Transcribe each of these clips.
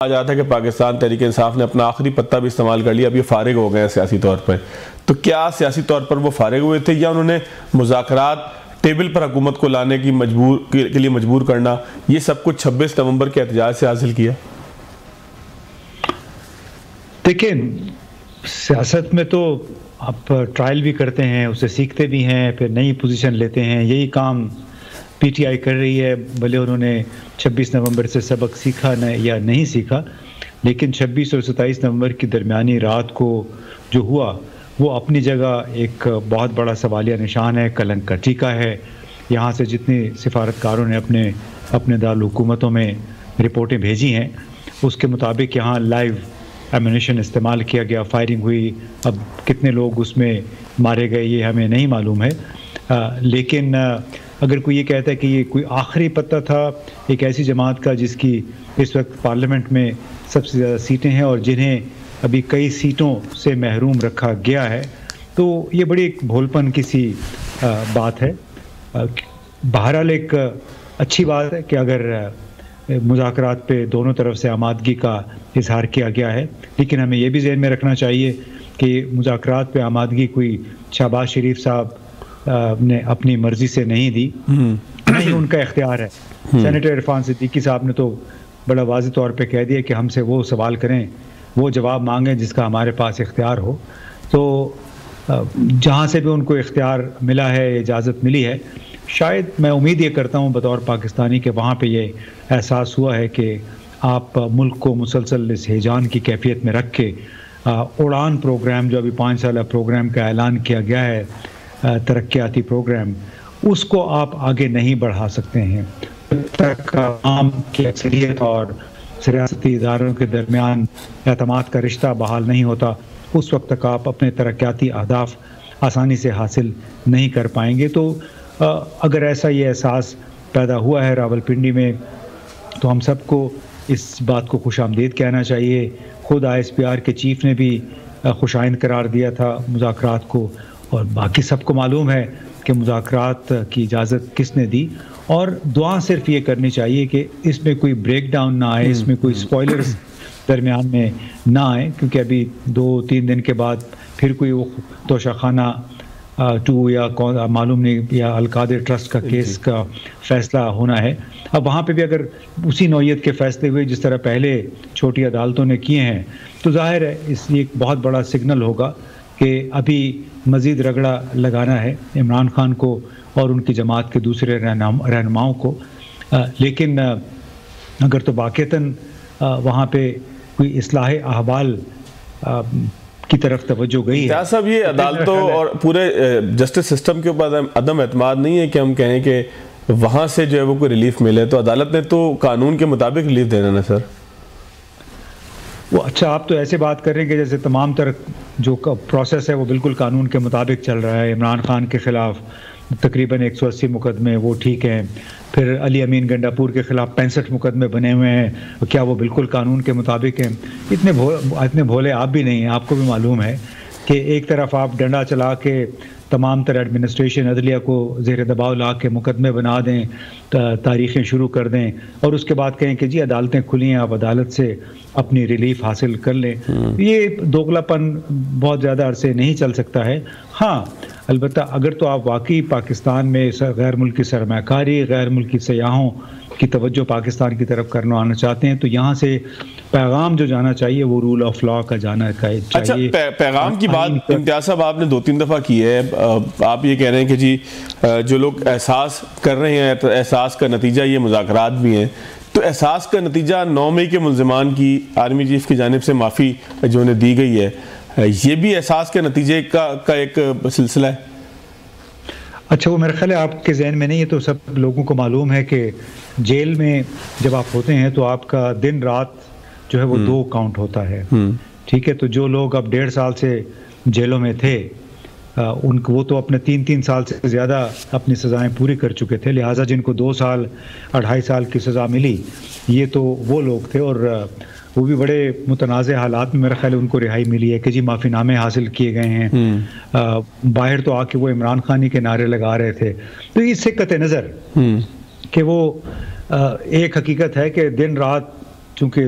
آ جاتا ہے کہ پاکستان تحریک انصاف نے اپنا آخری پتہ بھی استعمال کر لیا، اب یہ فارغ ہو گئے ہیں سیاسی طور پر. تو کیا سیاسی طور پر وہ فارغ ہوئے تھے یا انہوں نے مذاکرات ٹیبل پر حکومت کو لانے کے لیے مجبور کرنا یہ سب کچھ 26 نومبر کے احتجاج سے حاصل کیا؟ دیکھیں، سیاست میں تو آپ ٹرائل بھی کرتے ہیں، اسے سیکھتے بھی ہیں، پھر نئی پوزیشن لیتے ہیں. یہی کام پی ٹی آئی کر رہی ہے. بھلے انہوں نے 26 نومبر سے سبق سیکھا یا نہیں سیکھا، لیکن 26 اور 27 نومبر کی درمیانی رات کو جو ہوا وہ اپنی جگہ ایک بہت بڑا سوالیہ نشان ہے، کلنک کا ٹیکہ ہے. یہاں سے جتنی سفارتکاروں نے اپنے دارالحکومتوں میں رپورٹیں بھیجی ہیں، اس کے مطابق یہاں لائیو ایمونیشن استعمال کیا گیا، فائرنگ ہوئی. اب کتنے لوگ اس میں مارے گئے یہ ہمیں نہیں معلوم ہے. لیکن اگر کوئی یہ کہتا ہے کہ یہ کوئی آخری پتہ تھا ایک ایسی جماعت کا جس کی اس وقت پارلیمنٹ میں سب سے زیادہ سیٹیں ہیں اور جنہیں ابھی کئی سیٹوں سے محروم رکھا گیا ہے، تو یہ بڑی ایک بھول پن کی سی بات ہے. بہرحال ایک اچھی بات ہے کہ اگر مذاکرات پہ دونوں طرف سے آمادگی کا اظہار کیا گیا ہے، لیکن ہمیں یہ بھی ذہن میں رکھنا چاہیے کہ مذاکرات پہ آمادگی کوئی شہباز شریف صاحب نے اپنی مرضی سے نہیں دی، نہیں ان کا اختیار ہے. سینیٹر عرفان صدیقی صاحب نے تو بڑا واضح طور پہ کہہ دیا کہ ہم سے وہ سوال کریں، وہ جواب مانگیں جس کا ہمارے پاس اختیار ہو. تو جہاں سے بھی ان کو اختیار ملا ہے، اجازت ملی ہے، شاید میں امید یہ کرتا ہوں بطور پاکستانی کہ وہاں پہ یہ احساس ہوا ہے کہ آپ ملک کو مسلسل اس ہیجان کی کیفیت میں رکھ کے اڑان پروگرام جو ابھی 5 سالہ پروگرام کا اعلان کیا گیا ہے، ترقیاتی پروگرام، اس کو آپ آگے نہیں بڑھا سکتے ہیں. جب تک عوام کی اکثریت اور ریاستی اداروں کے درمیان اعتماد کا رشتہ بحال نہیں ہوتا، اس وقت تک آپ اپنے ترقیاتی اہداف آسانی سے حاصل نہیں کر پائیں گے. تو اگر ایسا یہ احساس پیدا ہوا ہے راولپنڈی میں، تو ہم سب کو اس بات کو خوش آمدید کہنا چاہیے. خود آئی ایس پی آر کے چیف نے بھی خوش آئند قرار دیا تھا مذاکرات کو، اور باقی سب کو معلوم ہے کہ مذاکرات کی اجازت کس نے دی. اور دعا صرف یہ کرنی چاہیے کہ اس میں کوئی بریک ڈاؤن نہ آئے، اس میں کوئی سپوائلرز درمیان میں نہ آئے، کیونکہ ابھی 2-3 دن کے بعد پھر کوئی وہ توشہ خانہ 2 یا معلوم نہیں یا القادر ٹرسٹ کا کیس کا فیصلہ ہونا ہے. اب وہاں پہ بھی اگر اسی نوعیت کے فیصلے ہوئے جس طرح پہلے چھوٹی عدالتوں نے کیے ہیں، تو ظاہر ہے اس لیے ایک بہت بڑا سگنل ہوگا کہ ابھی مزید رگڑا لگانا ہے عمران خان کو اور ان کی جماعت کے دوسرے رہنماؤں کو. لیکن اگر تو واقعتاً وہاں پہ کوئی اصلاح احوال کی طرف توجہ گئی ہے. کیا صاحب یہ عدالتوں اور پورے جسٹس سسٹم کے اوپر عدم اعتماد نہیں ہے کہ ہم کہیں کہ وہاں سے جو ہے وہ کوئی ریلیف ملے؟ تو عدالت نے تو قانون کے مطابق ریلیف دینا نا سر. وہ اچھا، آپ تو ایسے بات کر رہے ہیں کہ جیسے تمام تر جو پروسیس ہے وہ بالکل قانون کے مطابق چل رہا ہے. عمران خان کے خلاف تقریباً 180 مقدمے وہ ٹھیک ہیں، پھر علی امین گنڈاپور کے خلاف 65 مقدمے بنے ہوئے ہیں، کیا وہ بالکل قانون کے مطابق ہیں؟ اتنے بھولے آپ بھی نہیں ہیں. آپ کو بھی معلوم ہے کہ ایک طرف آپ ڈنڈا چلا کے تمام تر ایڈمنسٹریشن عدلیہ کو زیر دباؤ لا کے مقدمے بنا دیں، تاریخیں شروع کر دیں، اور اس کے بعد کہیں کہ جی عدالتیں کھلی ہیں، آپ عدالت سے اپنی ریلیف حاصل کر لیں. یہ دوگلا پن بہت زیادہ عرصے نہیں چل سکتا ہے. ہاں البتہ اگر تو آپ واقعی پاکستان میں غیر ملکی سرمایہ کاری، غیر ملکی سیاحوں کی توجہ پاکستان کی طرف کرنا آنا چاہتے ہیں، تو یہاں سے پیغام جو جانا چاہیے وہ رول آف لا کا جانا چاہیے. اچھا، پیغام کی بات امتیاز صاحب آپ نے 2-3 دفعہ کی ہے. آپ یہ کہہ رہے ہیں کہ جی جو لوگ احساس کر رہے ہیں، احساس کا نتیجہ یہ مذاکرات بھی ہیں. تو احساس کا نتیجہ 9 مئی کے ملزمان کی آرمی چیف کی جانب سے معافی جو انہیں دی گئی ہے، یہ بھی احساس کے نتیجے کا ایک سلسلہ ہے؟ اچھا، وہ میرے خیال ہے آپ کے ذہن میں نہیں ہے، تو سب لوگوں کو معلوم ہے کہ جیل میں جب آپ ہوتے ہیں تو آپ کا دن رات جو ہے وہ 2 کاؤنٹ ہوتا ہے. ٹھیک ہے، تو جو لوگ اب 1.5 سال سے جیلوں میں تھے ان کو، وہ تو اپنے 3 سال سے زیادہ اپنی سزائیں پوری کر چکے تھے، لہٰذا جن کو 2 سال 2.5 سال کی سزا ملی یہ تو وہ لوگ تھے، اور وہ بھی بڑے متنازع حالات میں میرا خیال ہے ان کو رہائی ملی ہے کہ جی معافی نامے حاصل کیے گئے ہیں. باہر تو آ کے وہ عمران خانی کے نعرے لگا رہے تھے. تو اس سے قطع نظر کہ وہ ایک حقیقت ہے کہ دن رات چونکہ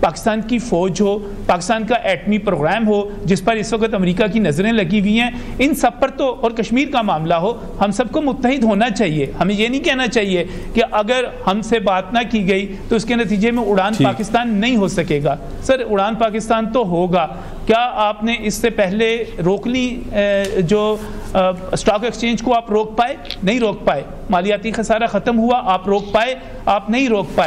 پاکستان کی فوج ہو، پاکستان کا ایٹمی پروگرام ہو جس پر اس وقت امریکہ کی نظریں لگی ہوئی ہیں، ان سب پر تو، اور کشمیر کا معاملہ ہو، ہم سب کو متحد ہونا چاہیے. ہمیں یہ نہیں کہنا چاہیے کہ اگر ہم سے بات نہ کی گئی تو اس کے نتیجے میں اڑان پاکستان نہیں ہو سکے گا. سر اڑان پاکستان تو ہوگا. کیا آپ نے اس سے پہلے روک لی جو اسٹاک ایکسچینج کو آپ روک پائے؟ نہیں روک پائے. مالیاتی خسارہ ختم ہوا، آپ روک پائے؟ آپ نہیں روک پائے.